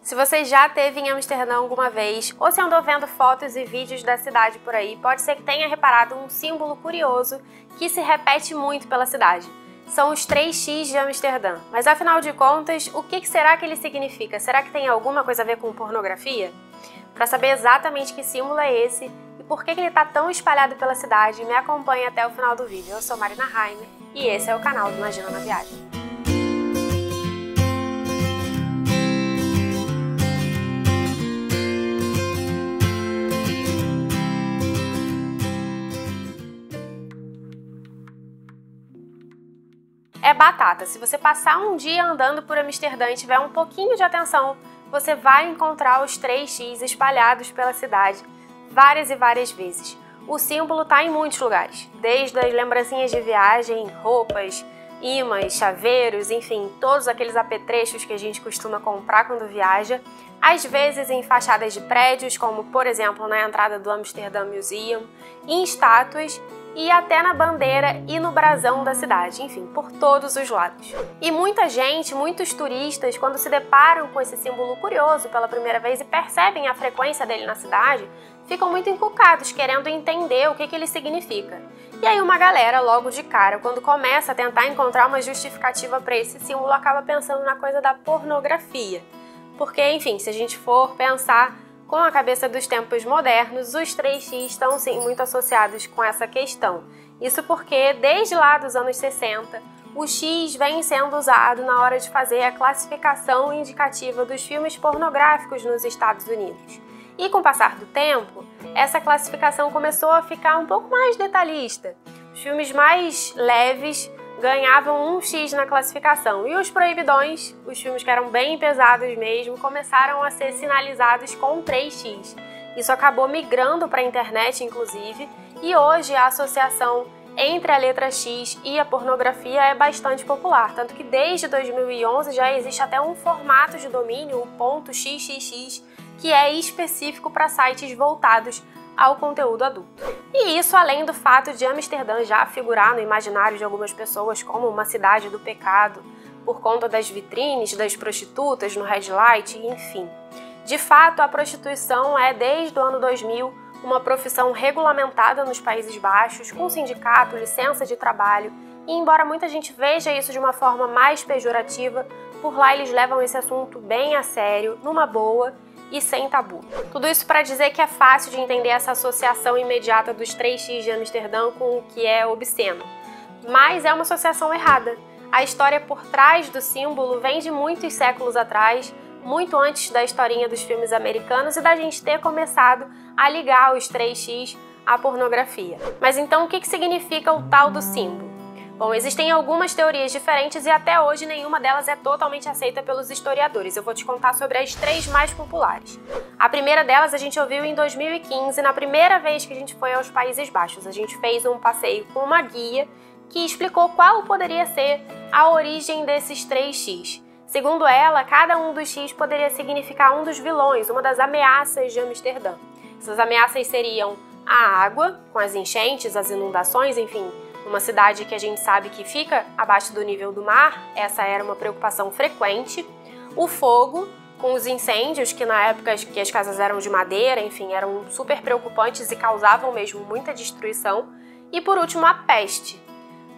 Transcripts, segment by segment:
Se você já esteve em Amsterdã alguma vez, ou se andou vendo fotos e vídeos da cidade por aí, pode ser que tenha reparado um símbolo curioso que se repete muito pela cidade. São os 3x de Amsterdã. Mas afinal de contas, o que será que ele significa? Será que tem alguma coisa a ver com pornografia? Para saber exatamente que símbolo é esse e por que ele está tão espalhado pela cidade, me acompanhe até o final do vídeo. Eu sou Marina Heimer e esse é o canal do Imagina na Viagem. É batata. Se você passar um dia andando por Amsterdã e tiver um pouquinho de atenção, você vai encontrar os 3x espalhados pela cidade várias e várias vezes. O símbolo está em muitos lugares, desde as lembrancinhas de viagem, roupas, ímãs, chaveiros, enfim, todos aqueles apetrechos que a gente costuma comprar quando viaja, às vezes em fachadas de prédios, como por exemplo na entrada do Amsterdam Museum, em estátuas e até na bandeira e no brasão da cidade, enfim, por todos os lados. E muita gente, muitos turistas, quando se deparam com esse símbolo curioso pela primeira vez e percebem a frequência dele na cidade, ficam muito encucados, querendo entender o que ele significa. E aí uma galera, logo de cara, quando começa a tentar encontrar uma justificativa para esse símbolo, acaba pensando na coisa da pornografia. Porque, enfim, se a gente for pensar com a cabeça dos tempos modernos, os 3x estão sim muito associados com essa questão. Isso porque, desde lá dos anos 60, o X vem sendo usado na hora de fazer a classificação indicativa dos filmes pornográficos nos Estados Unidos. E com o passar do tempo, essa classificação começou a ficar um pouco mais detalhista. Os filmes mais leves ganhavam um X na classificação e os proibidões, os filmes que eram bem pesados mesmo, começaram a ser sinalizados com 3x. Isso acabou migrando para a internet, inclusive, e hoje a associação entre a letra X e a pornografia é bastante popular, tanto que desde 2011 já existe até um formato de domínio, o .xxx, que é específico para sites voltados ao conteúdo adulto. E isso além do fato de Amsterdã já figurar no imaginário de algumas pessoas como uma cidade do pecado, por conta das vitrines, das prostitutas no red light, enfim. De fato, a prostituição é, desde o ano 2000, uma profissão regulamentada nos Países Baixos, com sindicato, licença de trabalho, e embora muita gente veja isso de uma forma mais pejorativa, por lá eles levam esse assunto bem a sério, numa boa, e sem tabu. Tudo isso para dizer que é fácil de entender essa associação imediata dos 3x de Amsterdã com o que é obsceno. Mas é uma associação errada. A história por trás do símbolo vem de muitos séculos atrás, muito antes da historinha dos filmes americanos e da gente ter começado a ligar os 3x à pornografia. Mas então o que significa o tal do símbolo? Bom, existem algumas teorias diferentes e até hoje nenhuma delas é totalmente aceita pelos historiadores. Eu vou te contar sobre as 3 mais populares. A primeira delas a gente ouviu em 2015, na primeira vez que a gente foi aos Países Baixos. A gente fez um passeio com uma guia que explicou qual poderia ser a origem desses 3x. Segundo ela, cada um dos X poderia significar um dos vilões, uma das ameaças de Amsterdã. Essas ameaças seriam a água, com as enchentes, as inundações, enfim, uma cidade que a gente sabe que fica abaixo do nível do mar, essa era uma preocupação frequente. O fogo, com os incêndios, que na época que as casas eram de madeira, enfim, eram super preocupantes e causavam mesmo muita destruição. E por último, a peste.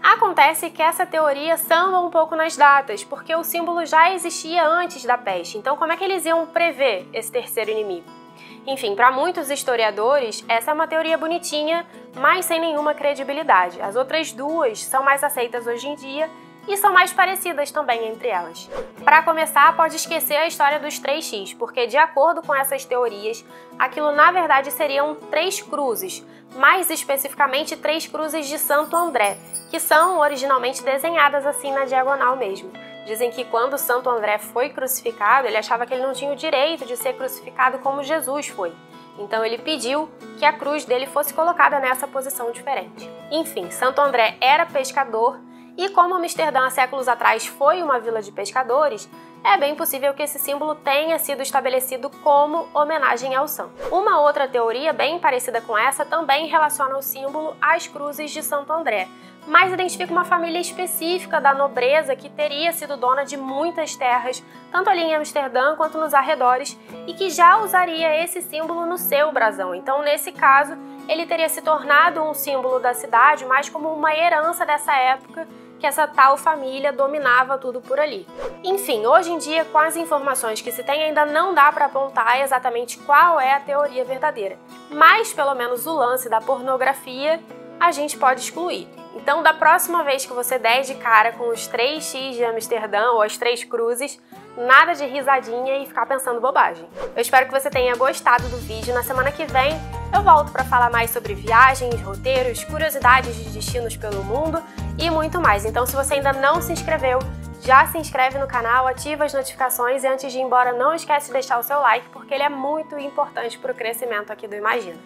Acontece que essa teoria samba um pouco nas datas, porque o símbolo já existia antes da peste, então como é que eles iam prever esse terceiro inimigo? Enfim, para muitos historiadores, essa é uma teoria bonitinha, mas sem nenhuma credibilidade. As outras duas são mais aceitas hoje em dia e são mais parecidas também entre elas. Para começar, pode esquecer a história dos 3x, porque de acordo com essas teorias, aquilo na verdade seriam 3 cruzes, mais especificamente 3 cruzes de Santo André, que são originalmente desenhadas assim na diagonal mesmo. Dizem que quando Santo André foi crucificado, ele achava que ele não tinha o direito de ser crucificado como Jesus foi. Então ele pediu que a cruz dele fosse colocada nessa posição diferente. Enfim, Santo André era pescador e como Amsterdã há séculos atrás foi uma vila de pescadores, é bem possível que esse símbolo tenha sido estabelecido como homenagem ao santo. Uma outra teoria bem parecida com essa também relaciona o símbolo às cruzes de Santo André, mas identifica uma família específica da nobreza que teria sido dona de muitas terras, tanto ali em Amsterdã quanto nos arredores, e que já usaria esse símbolo no seu brasão. Então, nesse caso, ele teria se tornado um símbolo da cidade, mais como uma herança dessa época, que essa tal família dominava tudo por ali. Enfim, hoje em dia, com as informações que se tem, ainda não dá para apontar exatamente qual é a teoria verdadeira, mas pelo menos o lance da pornografia a gente pode excluir. Então, da próxima vez que você der de cara com os 3x de Amsterdã ou as 3 cruzes, nada de risadinha e ficar pensando bobagem. Eu espero que você tenha gostado do vídeo. Na semana que vem eu volto para falar mais sobre viagens, roteiros, curiosidades de destinos pelo mundo e muito mais. Então, se você ainda não se inscreveu, já se inscreve no canal, ativa as notificações e antes de ir embora não esquece de deixar o seu like porque ele é muito importante para o crescimento aqui do Imagina.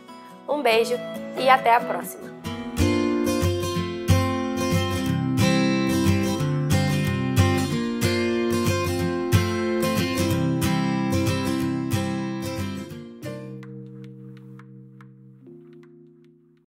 Um beijo e até a próxima!